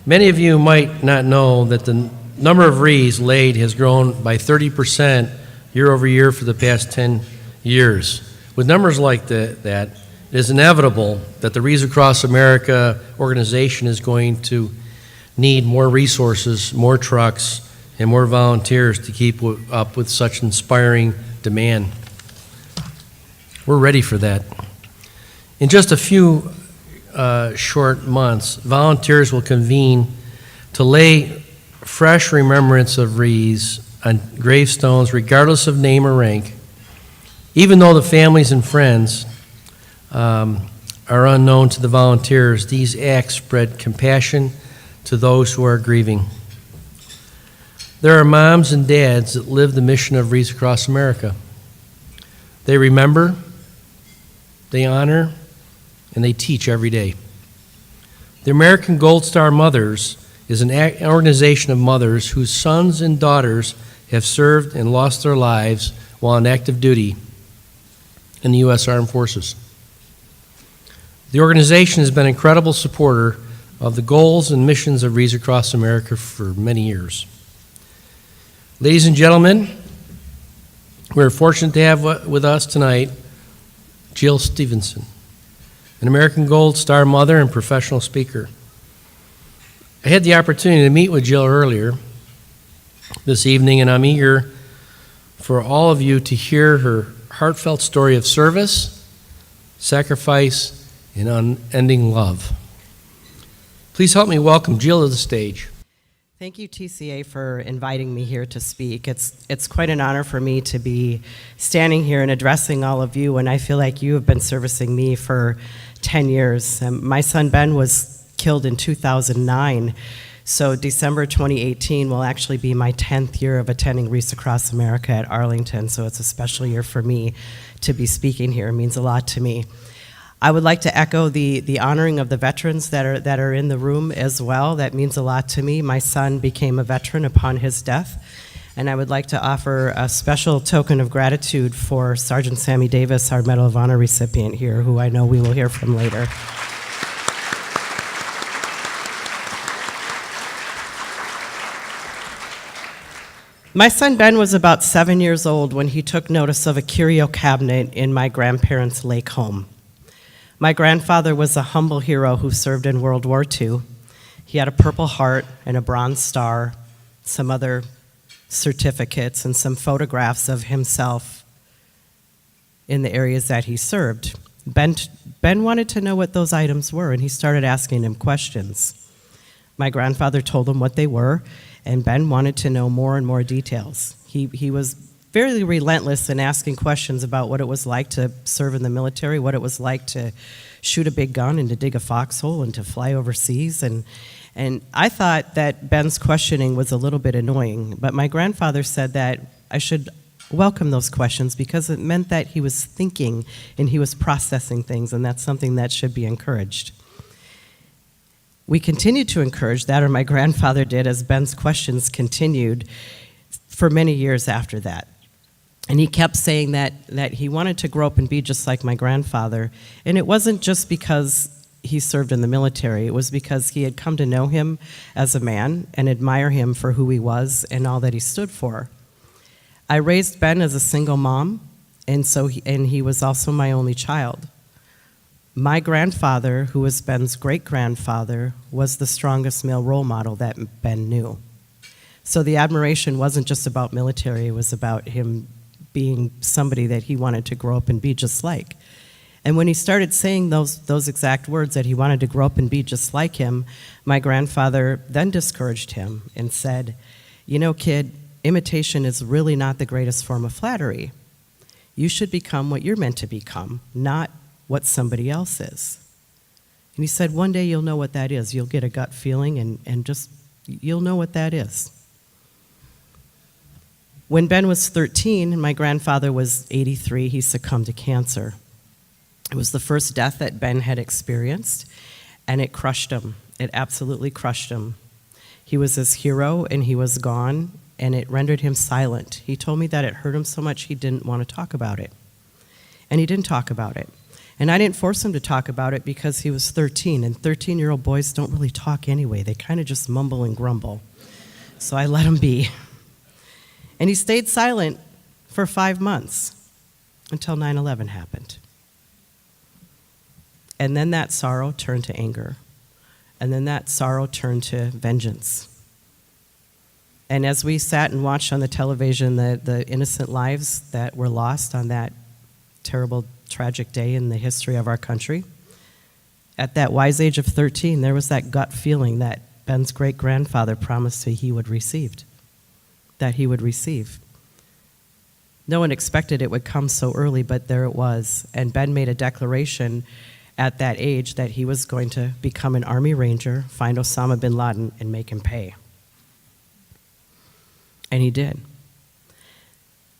Many of you might not know that the number of wreaths laid has grown by 30% year over year for the past 10 years. With numbers like that, it is inevitable that the Wreaths Across America organization is going to need more resources, more trucks, and more volunteers to keep up with such inspiring demand. We're ready for that. In just a few short months, volunteers will convene to lay fresh remembrance of wreaths on gravestones, regardless of name or rank. Even though the families and friends are unknown to the volunteers, these acts spread compassion to those who are grieving. There are moms and dads that live the mission of Wreaths Across America. They remember, they honor, and they teach every day. The American Gold Star Mothers is an organization of mothers whose sons and daughters have served and lost their lives while on active duty in the U.S. Armed Forces. The organization has been an incredible supporter of the goals and missions of Wreaths Across America for many years. Ladies and gentlemen, we're fortunate to have with us tonight Jill Stephenson, an American Gold Star mother and professional speaker. I had the opportunity to meet with Jill earlier this evening, and I'm eager for all of you to hear her heartfelt story of service, sacrifice, and unending love. Please help me welcome Jill to the stage. Thank you, TCA, for inviting me here to speak. It's quite an honor for me to be standing here and addressing all of you, and I feel like you have been servicing me for 10 years. My son Ben was killed in 2009, so December 2018 will actually be my 10th year of attending Wreaths Across America at Arlington, so it's a special year for me to be speaking here. It means a lot to me. I would like to echo the honoring of the veterans that are in the room as well. That means a lot to me. My son became a veteran upon his death, and I would like to offer a special token of gratitude for Sergeant Sammy Davis, our Medal of Honor recipient here, who I know we will hear from later. My son Ben was about 7 years old when he took notice of a curio cabinet in my grandparents' lake home. My grandfather was a humble hero who served in World War II. He had a Purple Heart and a Bronze Star, some other certificates, and some photographs of himself in the areas that he served. Ben wanted to know what those items were, and he started asking him questions. My grandfather told him what they were, and Ben wanted to know more and more details. He was fairly relentless in asking questions about what it was like to serve in the military, what it was like to shoot a big gun and to dig a foxhole and to fly overseas. And I thought that Ben's questioning was a little bit annoying, but my grandfather said that I should welcome those questions because it meant that he was thinking and he was processing things, and that's something that should be encouraged. We continued to encourage that, or my grandfather did, as Ben's questions continued for many years after that. And he kept saying that he wanted to grow up and be just like my grandfather. And it wasn't just because he served in the military. It was because he had come to know him as a man and admire him for who he was and all that he stood for. I raised Ben as a single mom, and he was also my only child. My grandfather, who was Ben's great-grandfather, was the strongest male role model that Ben knew. So the admiration wasn't just about military, it was about him being somebody that he wanted to grow up and be just like. And when he started saying those exact words, that he wanted to grow up and be just like him, my grandfather then discouraged him and said, "You know, kid, imitation is really not the greatest form of flattery. You should become what you're meant to become, not what somebody else is." And he said, "One day you'll know what that is. You'll get a gut feeling and just, you'll know what that is." When Ben was 13 and my grandfather was 83, he succumbed to cancer. It was the first death that Ben had experienced, and it crushed him. It absolutely crushed him. He was his hero, and he was gone, and it rendered him silent. He told me that it hurt him so much he didn't want to talk about it. And he didn't talk about it. And I didn't force him to talk about it because he was 13, and 13-year-old boys don't really talk anyway. They kind of just mumble and grumble. So I let him be. And he stayed silent for 5 months until 9/11 happened. And then that sorrow turned to anger. And then that sorrow turned to vengeance. And as we sat and watched on the television the innocent lives that were lost on that terrible, tragic day in the history of our country, at that wise age of 13, there was that gut feeling that Ben's great-grandfather promised he would receive, that he would receive. No one expected it would come so early, but there it was. And Ben made a declaration at that age that he was going to become an Army Ranger, find Osama bin Laden, and make him pay. And he did.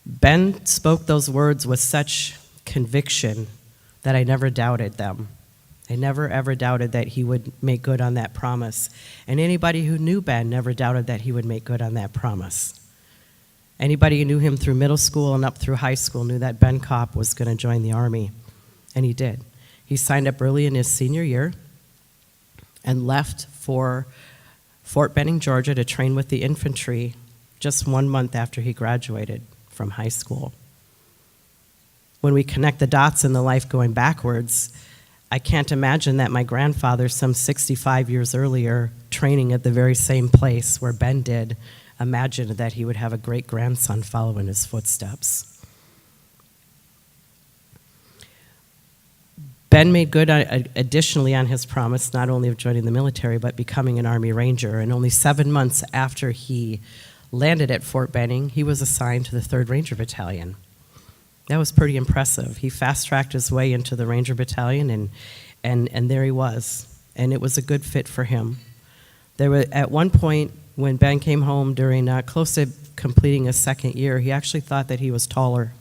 Ben spoke those words with such conviction that I never doubted them. I never, ever doubted that he would make good on that promise. And anybody who knew Ben never doubted that he would make good on that promise. Anybody who knew him through middle school and up through high school knew that Ben Kopp was going to join the Army. And he did. He signed up early in his senior year and left for Fort Benning, Georgia to train with the infantry just 1 month after he graduated from high school. When we connect the dots in the life going backwards, I can't imagine that my grandfather, some 65 years earlier, training at the very same place where Ben did, imagined that he would have a great-grandson follow in his footsteps. Ben made good additionally on his promise, not only of joining the military, but becoming an Army Ranger. And only 7 months after he landed at Fort Benning, he was assigned to the 3rd Ranger Battalion. That was pretty impressive. He fast-tracked his way into the Ranger Battalion, and there he was. And it was a good fit for him. There were, at one point, when Ben came home during close to completing his 2nd year, he actually thought that he was taller.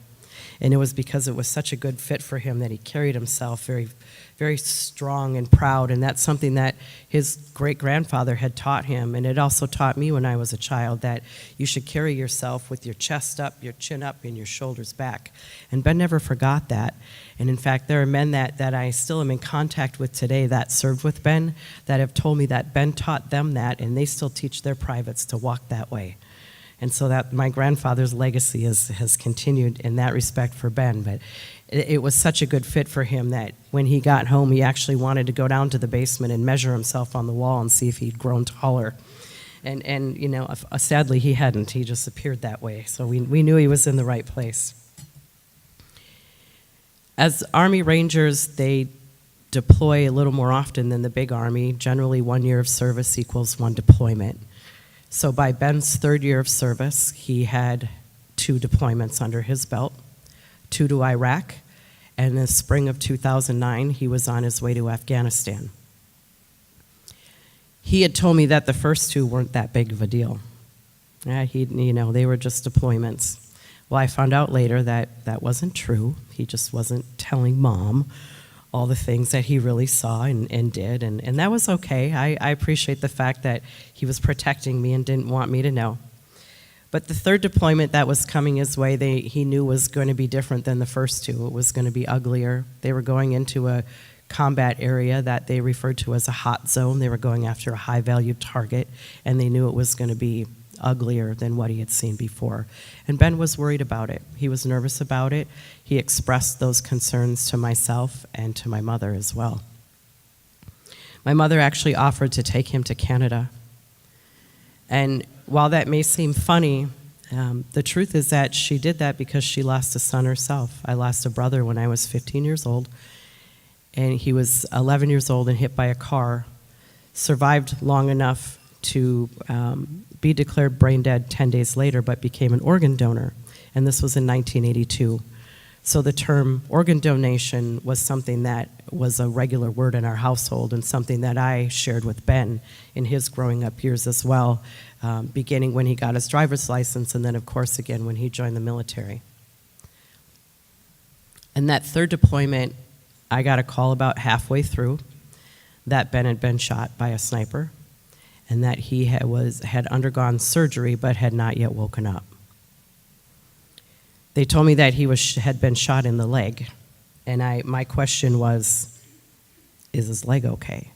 And it was because it was such a good fit for him that he carried himself very, very strong and proud. And that's something that his great-grandfather had taught him. And it also taught me when I was a child that you should carry yourself with your chest up, your chin up, and your shoulders back. And Ben never forgot that. And in fact, there are men that I still am in contact with today that served with Ben that have told me that Ben taught them that, and they still teach their privates to walk that way. And so that my grandfather's legacy has continued in that respect for Ben. But it was such a good fit for him that when he got home, he actually wanted to go down to the basement and measure himself on the wall and see if he'd grown taller. And you know, sadly, he hadn't. He just appeared that way. So we knew he was in the right place. As Army Rangers, they deploy a little more often than the big Army. Generally, 1 year of service equals 1 deployment. So by Ben's 3rd year of service, he had 2 deployments under his belt, 2 to Iraq, and in the spring of 2009, he was on his way to Afghanistan. He had told me that the first 2 weren't that big of a deal. They were just deployments. Well, I found out later that that wasn't true. He just wasn't telling Mom all the things that he really saw and did, and that was okay. I appreciate the fact that he was protecting me and didn't want me to know. But the 3rd deployment that was coming his way, he knew was going to be different than the first 2. It was going to be uglier. They were going into a combat area that they referred to as a hot zone. They were going after a high-valued target, and they knew it was going to be uglier than what he had seen before. And Ben was worried about it. He was nervous about it. He expressed those concerns to myself and to my mother as well. My mother actually offered to take him to Canada. And while that may seem funny, the truth is that she did that because she lost a son herself. I lost a brother when I was 15 years old, and he was 11 years old and hit by a car, survived long enough to be declared brain dead 10 days later, but became an organ donor, and this was in 1982. So the term organ donation was something that was a regular word in our household and something that I shared with Ben in his growing up years as well, beginning when he got his driver's license and then, of course, again when he joined the military. And that 3rd deployment, I got a call about halfway through that Ben had been shot by a sniper, and that he had undergone surgery but had not yet woken up. They told me that he had been shot in the leg, And my question was, is his leg okay?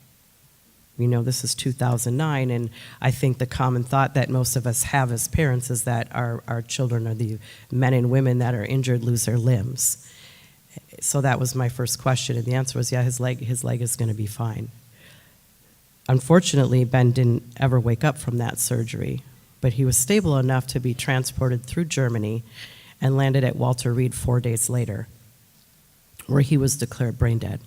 You know, this is 2009, and I think the common thought that most of us have as parents is that our children, or the men and women that are injured, lose their limbs. So that was my first question, and the answer was, yeah, his leg is going to be fine. Unfortunately, Ben didn't ever wake up from that surgery, but he was stable enough to be transported through Germany and landed at Walter Reed 4 days later, where he was declared brain dead.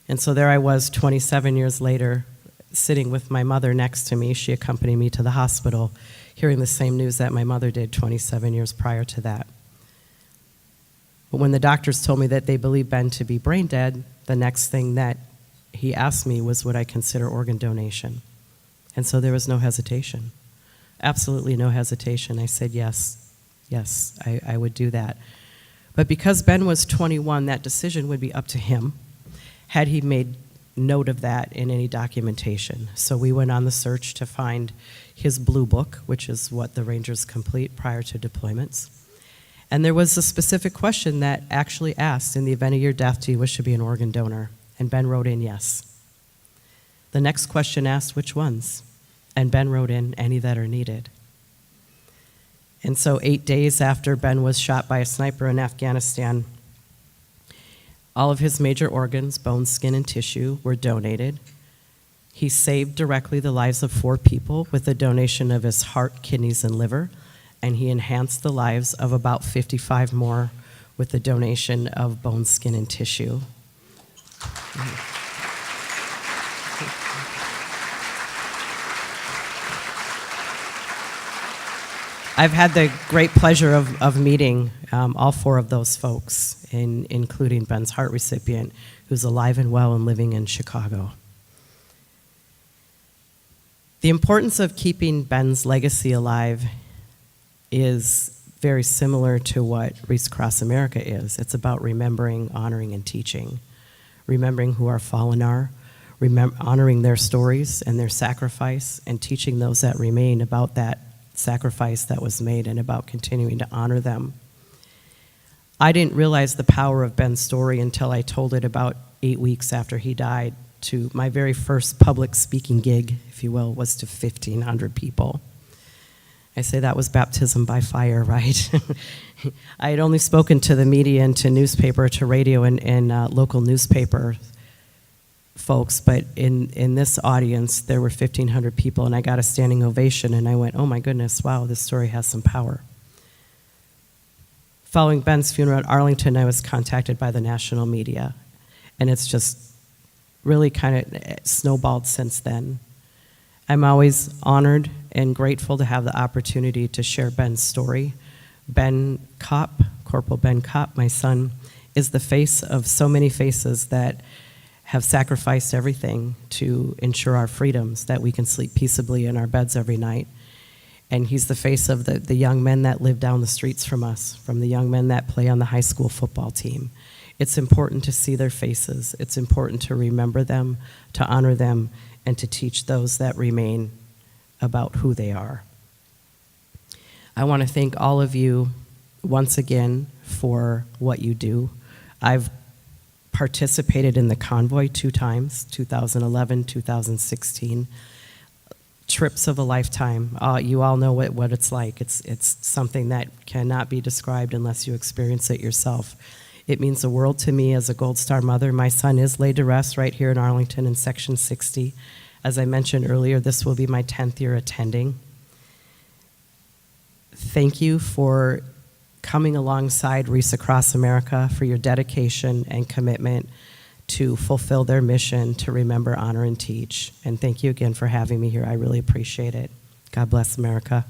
And so there I was 27 years later, sitting with my mother next to me. She accompanied me to the hospital, hearing the same news that my mother did 27 years prior to that. But when the doctors told me that they believed Ben to be brain dead, the next thing that he asked me was, would I consider organ donation? And so there was no hesitation, absolutely no hesitation. I said yes, I would do that. But because Ben was 21, that decision would be up to him, had he made note of that in any documentation. So we went on the search to find his blue book, which is what the Rangers complete prior to deployments. And there was a specific question that actually asked, in the event of your death, do you wish to be an organ donor? And Ben wrote in yes. The next question asked, which ones? And Ben wrote in, any that are needed. And so 8 days after Ben was shot by a sniper in Afghanistan, all of his major organs, bone, skin, and tissue, were donated. He saved directly the lives of 4 people with the donation of his heart, kidneys, and liver, and he enhanced the lives of about 55 more with the donation of bone, skin, and tissue. I've had the great pleasure of meeting all 4 of those folks, including Ben's heart recipient, who's alive and well and living in Chicago. The importance of keeping Ben's legacy alive is very similar to what Wreaths Across America is. It's about remembering, honoring, and teaching. Remembering who our fallen are, honoring their stories and their sacrifice, and teaching those that remain about that sacrifice that was made and about continuing to honor them. I didn't realize the power of Ben's story until I told it about 8 weeks after he died. To my very first public speaking gig, if you will, was to 1,500 people. I say that was baptism by fire, right? I had only spoken to the media and to newspaper, to radio and local newspaper folks, but in this audience, there were 1,500 people, and I got a standing ovation, and I went, oh my goodness, wow, this story has some power. Following Ben's funeral at Arlington, I was contacted by the national media, and it's just really kind of snowballed since then. I'm always honored and grateful to have the opportunity to share Ben's story. Ben Kopp, Corporal Ben Kopp, my son, is the face of so many faces that have sacrificed everything to ensure our freedoms, that we can sleep peaceably in our beds every night. And he's the face of the young men that live down the streets from us, from the young men that play on the high school football team. It's important to see their faces. It's important to remember them, to honor them, and to teach those that remain about who they are. I want to thank all of you once again for what you do. I've participated in the convoy 2 times, 2011, 2016. Trips of a lifetime. You all know what it's like. It's something that cannot be described unless you experience it yourself. It means the world to me as a Gold Star mother. My son is laid to rest right here in Arlington in Section 60. As I mentioned earlier, this will be my 10th year attending. Thank you for coming alongside Wreaths Across America, for your dedication and commitment to fulfill their mission to remember, honor, and teach. And thank you again for having me here. I really appreciate it. God bless America.